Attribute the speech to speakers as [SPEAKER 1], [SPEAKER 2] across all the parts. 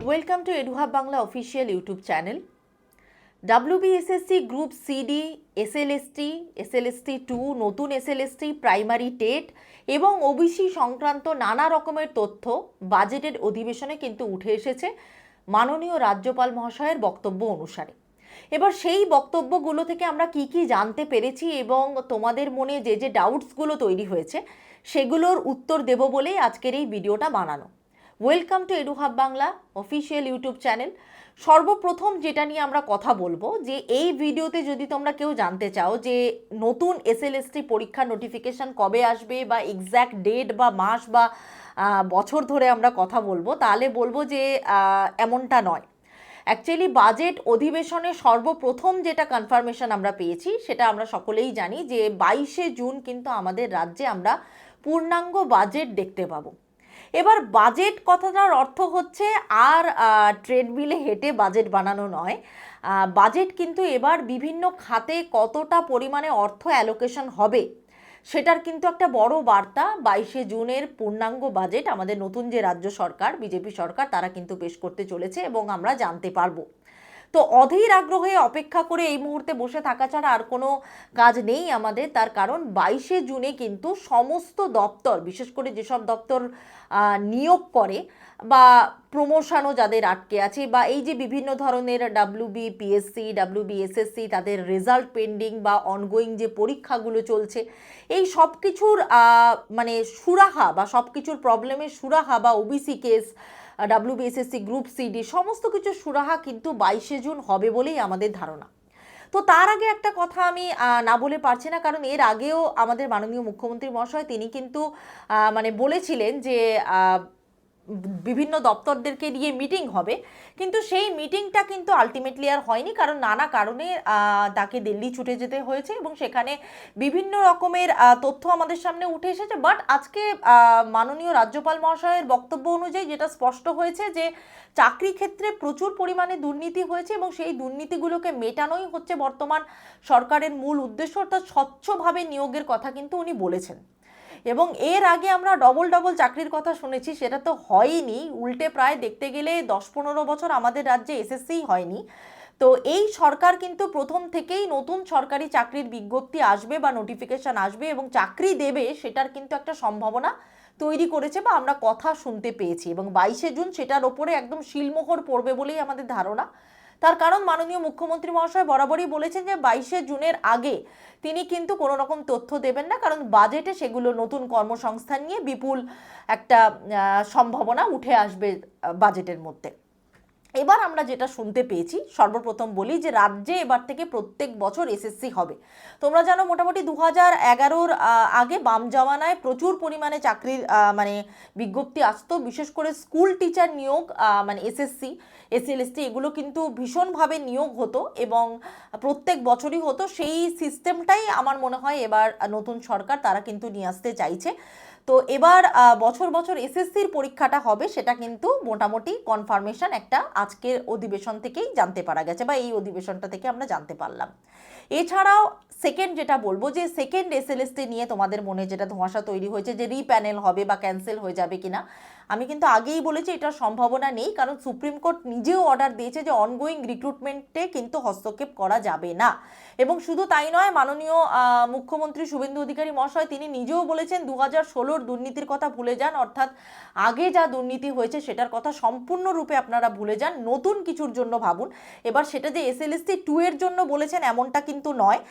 [SPEAKER 1] Welcome to এডুহাব Bangla official YouTube channel. WBSSC group CD, SLST 2, নতুন SLST, primary TET এবং OBC সংক্রান্ত নানা রকমের তথ্য বাজেটের অধিবেশনে কিন্তু উঠে এসেছে মাননীয় রাজ্যপাল মহাশয়ের বক্তব্য অনুসারে। এবার সেই বক্তব্যগুলো থেকে আমরা কি কি জানতে পেরেছি এবং তোমাদের মনে যে যে ডাউটসগুলো তৈরি হয়েছে সেগুলোর উত্তর দেব বলেই আজকের এই ভিডিওটা বানানো। Welcome to এডুহাব Bangla official YouTube channel. সর্বপ্রথম যেটা নিয়ে আমরা কথা বলবো যে এই ভিডিওতে যদি তোমরা কেউ জানতে চাও যে নতুন এসএলএসটি পরীক্ষার নোটিফিকেশান কবে আসবে বা এক্স্যাক্ট ডেট বা মাস বা বছর ধরে আমরা কথা বলবো, তাহলে বলবো যে এমনটা নয়। অ্যাকচুয়ালি বাজেট অধিবেশনে সর্বপ্রথম যেটা কনফার্মেশন আমরা পেয়েছি সেটা আমরা সকলেই জানি যে 22শে জুন কিন্তু আমাদের রাজ্যে আমরা পূর্ণাঙ্গ বাজেট দেখতে পাবো। এবার বাজেট কথাটার অর্থ হচ্ছে আর ট্রেডমিলে হেঁটে বাজেট বানানো নয়। বাজেট কিন্তু এবার বিভিন্ন খাতে কতটা পরিমাণে অর্থ অ্যালোকেশন হবে সেটার কিন্তু একটা বড় বার্তা 22শে জুনের পূর্ণাঙ্গ বাজেট আমাদের নতুন যে রাজ্য সরকার, বিজেপি সরকার, তারা কিন্তু পেশ করতে চলেছে এবং আমরা জানতে পারবো। তো অধীর আগ্রহে অপেক্ষা করে এই মুহূর্তে বসে থাকা ছাড়া আর কোনো কাজ নেই আমাদের। তার কারণ 22শে জুনে কিন্তু সমস্ত দপ্তর, বিশেষ করে যেসব দপ্তর নিয়োগ করে বা প্রমোশনও যাদের আটকে আছে বা এই যে বিভিন্ন ধরনের ডাব্লিউবিপিএসসি, ডাব্লিউবিএসএসসি, তাদের রেজাল্ট পেন্ডিং বা অনগোয়িং যে পরীক্ষাগুলো চলছে, এই সব কিছুর মানে সুরাহা বা সব কিছুর প্রবলেমের সুরাহা বা OBC case, WBSSC group CD, সমস্ত কিছু সুরাহা কিন্তু 22শে জুন হবে বলেই আমাদের ধারণা। তো তার আগে একটা কথা আমি না বলে পারছি না, কারণ এর আগেও আমাদের মাননীয় মুখ্যমন্ত্রী মহাশয় তিনি কিন্তু মানে বলেছিলেন যে বিভিন্ন দপ্তরদেরকে নিয়ে মিটিং হবে, কিন্তু সেই মিটিংটা কিন্তু আলটিমেটলি আর হয়নি, কারণ নানা কারণে তাকে দিল্লি ছুটে যেতে হয়েছে এবং সেখানে বিভিন্ন রকমের তথ্য আমাদের সামনে উঠে এসেছে। বাট আজকে মাননীয় রাজ্যপাল মহাশয়ের বক্তব্য অনুযায়ী যেটা স্পষ্ট হয়েছে যে চাকরি ক্ষেত্রে প্রচুর পরিমাণে দুর্নীতি হয়েছে এবং সেই দুর্নীতিগুলোকে মেটানোই হচ্ছে বর্তমান সরকারের মূল উদ্দেশ্য, অর্থাৎ স্বচ্ছভাবে নিয়োগের কথা কিন্তু উনি বলেছেন। এবং এর আগে আমরা ডবল ডবল চাকরির কথা শুনেছি, সেটা তো হয়নি। উল্টে প্রায় দেখতে গেলে 10-15 বছর আমাদের রাজ্যে এসএসসিই হয়নি। তো এই সরকার কিন্তু প্রথম থেকেই নতুন সরকারি চাকরির বিজ্ঞপ্তি আসবে বা নোটিফিকেশন আসবে এবং চাকরি দেবে সেটার কিন্তু একটা সম্ভাবনা তৈরি করেছে বা আমরা কথা শুনতে পেয়েছি, এবং 22শে জুন সেটার ওপরে একদম শিলমোহর পড়বে বলেই আমাদের ধারণা। তার কারণ মাননীয় মুখ্যমন্ত্রী মহাশয় বরাবরই বলেছেন যে 22শে জুনের আগে তিনি কিন্তু কোনো রকম তথ্য দেবেন না, কারণ বাজেটে সেগুলো নতুন কর্মসংস্থান নিয়ে বিপুল একটা সম্ভাবনা উঠে আসবে বাজেটের মধ্যে। এবার আমরা যেটা শুনতে পেয়েছি, সর্বপ্রথম বলি যে রাজ্যে এবার থেকে প্রত্যেক বছর এসএসসি হবে। তোমরা জানো মোটামুটি 2011-র আগে বাম জমানায় প্রচুর পরিমাণে চাকরির মানে বিজ্ঞপ্তি আসতো, বিশেষ করে স্কুল টিচার নিয়োগ, মানে এসএসসি, এসএলএসটি, এগুলো কিন্তু ভীষণভাবে নিয়োগ হতো এবং প্রত্যেক বছরই হতো। সেই সিস্টেমটাই আমার মনে হয় এবার নতুন সরকার তারা কিন্তু নিয়ে আসতে চাইছে। তো এবার বছর বছর এসএসসির পরীক্ষাটা হবে, সেটা কিন্তু মোটামুটি কনফার্মেশন একটা আজকের অধিবেশন থেকেই জানতে পারা গেছে বা এই অধিবেশনটা থেকে আমরা জানতে পারলাম। এছাড়াও সেকেন্ড যেটা বলবো যে সেকেন্ড এসএলএসটি নিয়ে তোমাদের মনে যেটা ধোঁয়াশা তৈরি হয়েছে যে রিপ্যানেল হবে বা ক্যান্সেল হয়ে যাবে কিনা, আমি কিন্তু আগেই বলেছি এটার সম্ভাবনা নেই, কারণ সুপ্রিম কোর্ট নিজেও অর্ডার দিয়েছে যে অনগোয়িং রিক্রুটমেন্টে কিন্তু হস্তক্ষেপ করা যাবে না। এবং শুধু তাই নয়, মাননীয় মুখ্যমন্ত্রী শুভেন্দু অধিকারী মহাশয় তিনি নিজেও বলেছেন 2016-র দুর্নীতির কথা ভুলে যান, অর্থাৎ আগে যা দুর্নীতি হয়েছে সেটার কথা সম্পূর্ণরূপে আপনারা ভুলে যান, নতুন কিছুর জন্য ভাবুন। এবার সেটা যে এসএলএসটি 2 এর জন্য বলেছেন এমনটা কিন্তু নয়,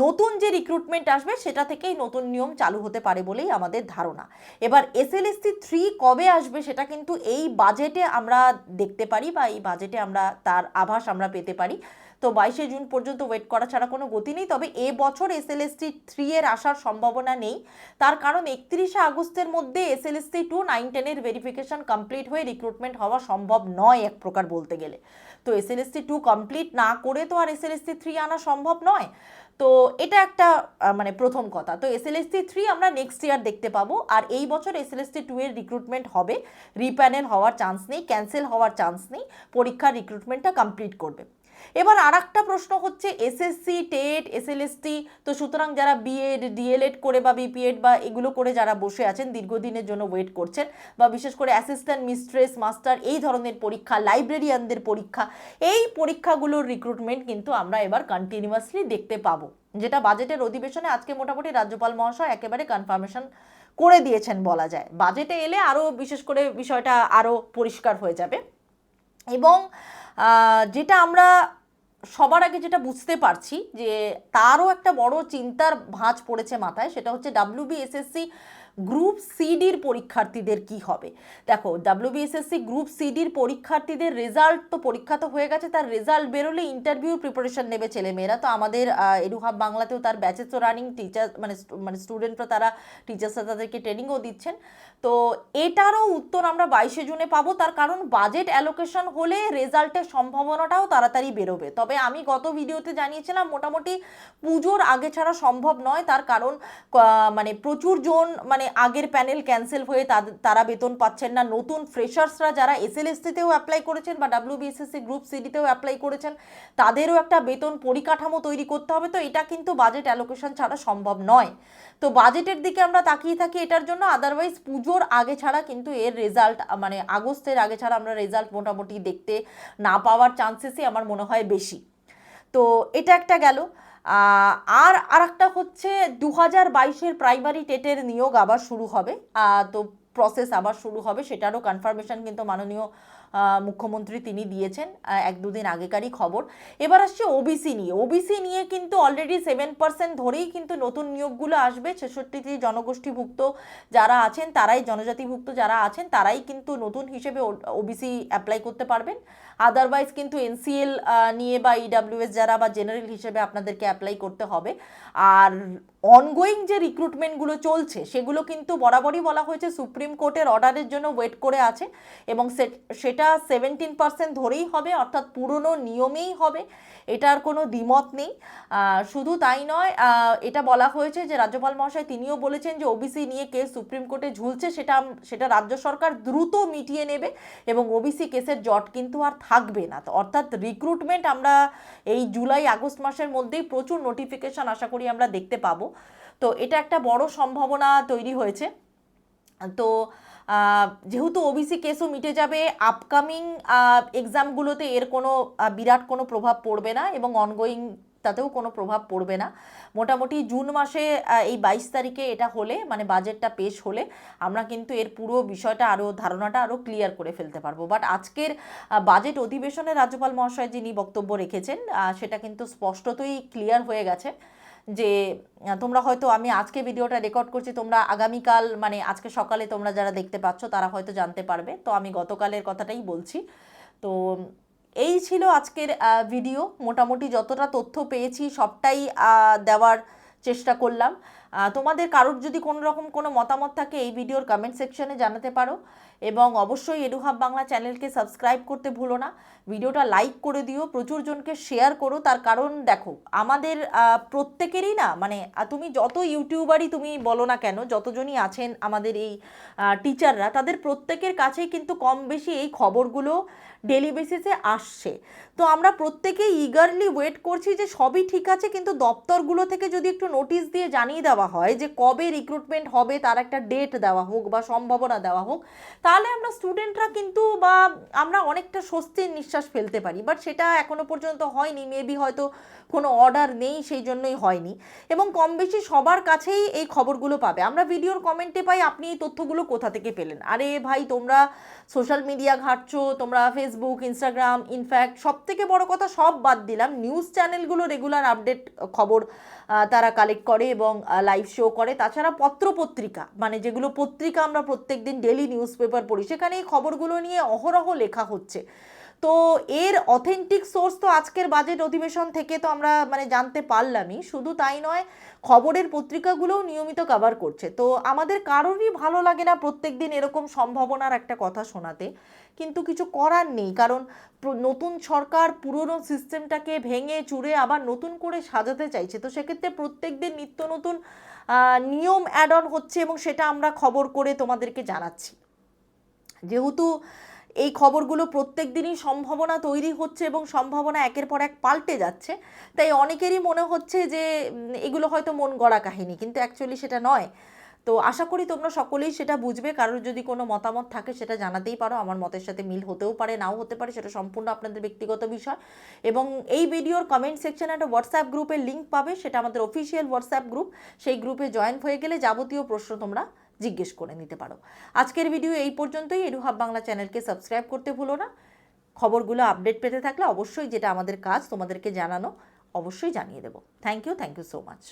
[SPEAKER 1] নতুন যে রিক্রুটমেন্ট আসবে সেটা থেকেই নতুন নিয়ম চালু হতে পারে বলেই আমাদের ধারণা। এবার এসএলএসটি 3 কবে আসবে সেটা কিন্তু এই বাজেটে আমরা দেখতে পারি বা এই বাজেটে আমরা তার আভাস আমরা পেতে পারি। তো 22শে জুন পর্যন্ত ওয়েট করা ছাড়া কোনো গতি নেই। তবে এ বছর এসএলএসটি 3 এর আসার সম্ভাবনা নেই, তার কারণ 31শে আগস্টের মধ্যে এসএলএসটি 2 9-10-এর ভেরিফিকেশন কমপ্লিট হয়ে রিক্রুটমেন্ট হওয়া সম্ভব নয় এক প্রকার বলতে গেলে। তো এসএলএসটি 2 কমপ্লিট না করে তো আর এসএলএসটি 3 আনা সম্ভব নয়। তো এটা একটা মানে প্রথম কথা। তো এসএলএসটি 3 আমরা নেক্সট ইয়ার দেখতে পাবো, আর এই বছর এসএলএসটি 2 এর রিক্রুটমেন্ট হবে, রিপ্যানেল হওয়ার চান্স নেই, ক্যান্সেল হওয়ার চান্স নেই, পরীক্ষার রিক্রুটমেন্টটা কমপ্লিট করবে। এবার আর একটা প্রশ্ন হচ্ছে এসএসসি টেট এসএলএসটি, তো সুতরাং যারা বিএড ডিএলএড করে বা বিপিএড বা এগুলো করে যারা বসে আছেন দীর্ঘদিনের জন্য ওয়েট করছেন, বা বিশেষ করে অ্যাসিস্ট্যান্ট মিস্ট্রেস মাস্টার এই ধরনের পরীক্ষা, লাইব্রেরিয়ানদের পরীক্ষা, এই পরীক্ষাগুলোর রিক্রুটমেন্ট কিন্তু আমরা এবার কন্টিনিউয়াসলি দেখতে পাবো, যেটা বাজেটের অধিবেশনে আজকে মোটামুটি রাজ্যপাল মহাশয় একেবারে কনফার্মেশন করে দিয়েছেন বলা যায়। বাজেটে এলে আরও বিশেষ করে বিষয়টা আরও পরিষ্কার হয়ে যাবে। এবং যেটা আমরা সবার আগে যেটা বুঝতে পারছি যে তারও একটা বড় চিন্তার ভাঁজ পড়েছে মাথায়, সেটা হচ্ছে ডাব্লিউবিএসএসসি গ্রুপ সিডির পরীক্ষার্থীদের কি হবে। দেখো, ডাব্লিউবিএসএসসি গ্রুপ সিডির পরীক্ষার্থীদের রেজাল্ট তো, পরীক্ষা তো হয়ে গেছে, তার রেজাল্ট বেরোলে ইন্টারভিউ প্রিপারেশন নেবে ছেলেমেয়েরা। তো আমাদের এডুহাব বাংলাতেও তার ব্যাচেস তো রানিং, টিচার মানে স্টুডেন্টরা তারা টিচার্সরা তাদেরকে ট্রেনিংও দিচ্ছেন। তো এটারও উত্তর আমরা 22শে জুনে পাবো, তার কারণ বাজেট অ্যালোকেশন হলে রেজাল্টের সম্ভাবনাটাও তাড়াতাড়ি বেরোবে। তবে আমি গত ভিডিওতে জানিয়েছিলাম মোটামুটি পুজোর আগে ছাড়া সম্ভব নয়, তার কারণ মানে প্রচুর জন মানে আগের প্যানেল ক্যান্সেল হয়ে তারা বেতন পাচ্ছেন না। নতুন ফ্রেশার্সরা যারা এসএলএসটিতেও অ্যাপ্লাই করেছেন বা ডাব্লিউবিএসএসসি গ্রুপ সিডিতেও অ্যাপ্লাই করেছেন তাদেরও একটা বেতন পরিকাঠামো তৈরি করতে হবে। তো এটা কিন্তু বাজেট অ্যালোকেশন ছাড়া সম্ভব নয়। তো বাজেটের দিকে আমরা তাকিয়ে থাকি এটার জন্য, আদারওয়াইজ পুজোর আগে ছাড়া কিন্তু এর রেজাল্ট মানে আগস্টের আগে ছাড়া আমরা রেজাল্ট মোটামুটি দেখতে না পাওয়ার চান্সেসই আমার মনে হয় বেশি। তো এটা একটা গেল। আর একটা হচ্ছে 2022-এর প্রাইমারি টেটের নিয়োগ আবার শুরু হবে, তো প্রসেস আবার শুরু হবে, সেটারও কনফার্মেশন কিন্তু মাননীয় মুখ্যমন্ত্রী তিনি দিয়েছেন এক দুদিন আগেকারই খবর। এবার আসছে ওবিসি নিয়ে। ওবিসি নিয়ে কিন্তু অলরেডি 7% ধরেই কিন্তু নতুন নিয়োগগুলো আসবে। 66টি জনগোষ্ঠীভুক্ত যারা আছেন তারাই, জনজাতিভুক্ত যারা আছেন তারাই কিন্তু নতুন হিসেবে ওবিসি অ্যাপ্লাই করতে পারবেন। আদারওয়াইজ কিন্তু এনসিএল নিয়ে বা ইডাব্লিউএস যারা বা জেনারেল হিসেবে আপনাদেরকে অ্যাপ্লাই করতে হবে। আর অনগোয়িং যে রিক্রুটমেন্টগুলো চলছে সেগুলো কিন্তু বরাবরই বলা হয়েছে সুপ্রিম কোর্টের অর্ডারের জন্য ওয়েট করে আছে, এবং সেটা 17% ধরেই হবে, অর্থাৎ পুরনো নিয়মেই হবে, এটার কোনো দ্বিমত নেই। শুধু তাই নয়, এটা বলা হয়েছে যে রাজ্যপাল মহাশয় তিনিও বলেছেন যে ওবিসি নিয়ে কেস সুপ্রিম কোর্টে ঝুলছে, সেটা রাজ্য সরকার দ্রুত মিটিয়ে নেবে এবং ওবিসি কেসের জট কিন্তু আর থাকবে না। তো অর্থাৎ রিক্রুটমেন্ট আমরা এই জুলাই আগস্ট মাসের মধ্যেই প্রচুর নোটিফিকেশন আশা করি আমরা দেখতে পাবো। তো এটা একটা বড় সম্ভাবনা তৈরি হয়েছে। তো যেহেতু ওবিসি কেসও মিটে যাবে, আপকামিং এক্সামগুলোতে এর কোনো বিরাট কোনো প্রভাব পড়বে না এবং অনগোয়িং তাতেও কোনো প্রভাব পড়বে না। মোটামুটি জুন মাসে এই 22 তারিখে এটা হলে মানে বাজেটটা পেশ হলে আমরা কিন্তু এর পুরো বিষয়টা আরও ধারণাটা আরও ক্লিয়ার করে ফেলতে পারবো। বাট আজকের বাজেট অধিবেশনে রাজ্যপাল মহাশয় যিনি বক্তব্য রেখেছেন সেটা কিন্তু স্পষ্টতই ক্লিয়ার হয়ে গেছে যে তোমরা হয়তো, আমি আজকে ভিডিওটা রেকর্ড করছি, তোমরা আগামীকাল মানে আজকে সকালে তোমরা যারা দেখতে পাচ্ছ তারা হয়তো জানতে পারবে, তো আমি গতকালের কথাটাই বলছি। তো এই ছিল আজকের ভিডিও। মোটামুটি যতটা তথ্য পেয়েছি সবটাই দেওয়ার চেষ্টা করলাম। তোমাদের কারোর যদি কোনো রকম কোনো মতামত থাকে এই ভিডিওর কমেন্ট সেকশনে জানাতে পারো, এবং অবশ্যই এডুহাব বাংলা চ্যানেলকে সাবস্ক্রাইব করতে ভুলো না, ভিডিওটা লাইক করে দিও, প্রচুর জনকে শেয়ার করো। তার কারণ দেখো আমাদের প্রত্যেকেরই না মানে তুমি যত ইউটিউবারই তুমি বলো না কেন, যতজনই আছেন আমাদের এই টিচাররা, তাদের প্রত্যেকের কাছেই কিন্তু কম বেশি এই খবরগুলো ডেলি বেসিসে আসছে। তো আমরা প্রত্যেকেই ইগারলি ওয়েট করছি যে সবই ঠিক আছে, কিন্তু দপ্তরগুলো থেকে যদি একটু নোটিশ দিয়ে জানিয়ে দেওয়া হয় যে কবে রিক্রুটমেন্ট হবে, তার একটা ডেট দেওয়া হোক বা সম্ভাবনা দেওয়া হোক, তাহলে আমরা স্টুডেন্টরা কিন্তু বা আমরা অনেকটা স্বস্তির নিঃশ্বাস ফেলতে পারি। বাট সেটা এখনো পর্যন্ত হয়নি, মেবি হয়তো কোনো অর্ডার নেই সেই জন্যই হয়নি, এবং কম বেশি সবার কাছেই এই খবরগুলো পাবে। আমরা ভিডিওর কমেন্টে পাই আপনি এই তথ্যগুলো কোথা থেকে পেলেন। আরে ভাই, তোমরা সোশ্যাল মিডিয়া ঘাঁটছো, তোমরা ফেসবুক ইনস্টাগ্রাম, ইনফ্যাক্ট সব থেকে বড় কথা সব বাদ দিলাম, নিউজ চ্যানেলগুলো রেগুলার আপডেট খবর তারা কালেক্ট করে এবং লাইভ শো করে। তাছাড়া পত্রপত্রিকা মানে যেগুলো পত্রিকা আমরা প্রত্যেক দিন ডেলি নিউজ পেপার পড়ি, সেখানে এই খবরগুলো নিয়ে অহরহ লেখা হচ্ছে। তো এর অথেন্টিক সোর্স তো আজকের বাজেট অধিবেশন থেকে তো আমরা মানে জানতে পারলামই। শুধু তাই নয়, খবরের পত্রিকাগুলোও নিয়মিত কভার করছে। তো আমাদের কারোরই ভালো লাগে না প্রত্যেক দিন এরকম সম্ভাবনার একটা কথা শোনাতে, কিন্তু কিছু করার নেই, কারণ নতুন সরকার পুরনো সিস্টেমটাকে ভেঙে চুরে আবার নতুন করে সাজাতে চাইছে। তো সেক্ষেত্রে প্রত্যেক দিন নিত্য নতুন নিয়ম অ্যাড অন হচ্ছে এবং সেটা আমরা খবর করে তোমাদেরকে জানাচ্ছি। যেহেতু এই খবরগুলো প্রত্যেক দিনই সম্ভাবনা তৈরি হচ্ছে এবং সম্ভাবনা একের পর এক পাল্টে যাচ্ছে, তাই অনেকেরই মনে হচ্ছে যে এগুলো হয়তো মন গড়া কাহিনী, কিন্তু অ্যাকচুয়ালি সেটা নয়। তো আশা করি তোমরা সকলেই সেটা বুঝবে। কারোর যদি কোনো মতামত থাকে সেটা জানাতেই পারো, আমার মতের সাথে মিল হতেও পারে, নাও হতে পারে, সেটা সম্পূর্ণ আপনাদের ব্যক্তিগত বিষয়। এবং এই ভিডিওর কমেন্ট সেকশনে একটা হোয়াটসঅ্যাপ গ্রুপের লিঙ্ক পাবে, সেটা আমাদের অফিসিয়াল হোয়াটসঅ্যাপ গ্রুপ। সেই গ্রুপে জয়েন হয়ে গেলে যাবতীয় প্রশ্ন তোমরা জিজ্ঞেস করে নিতে পারো। আজকের ভিডিও এই পর্যন্তই। এডুহাব বাংলা চ্যানেলকে সাবস্ক্রাইব করতে ভুলো না। খবরগুলো আপডেট পেতে থাকলে অবশ্যই, যেটা আমাদের কাজ তোমাদেরকে জানানো, অবশ্যই জানিয়ে দেবো। Thank you so much.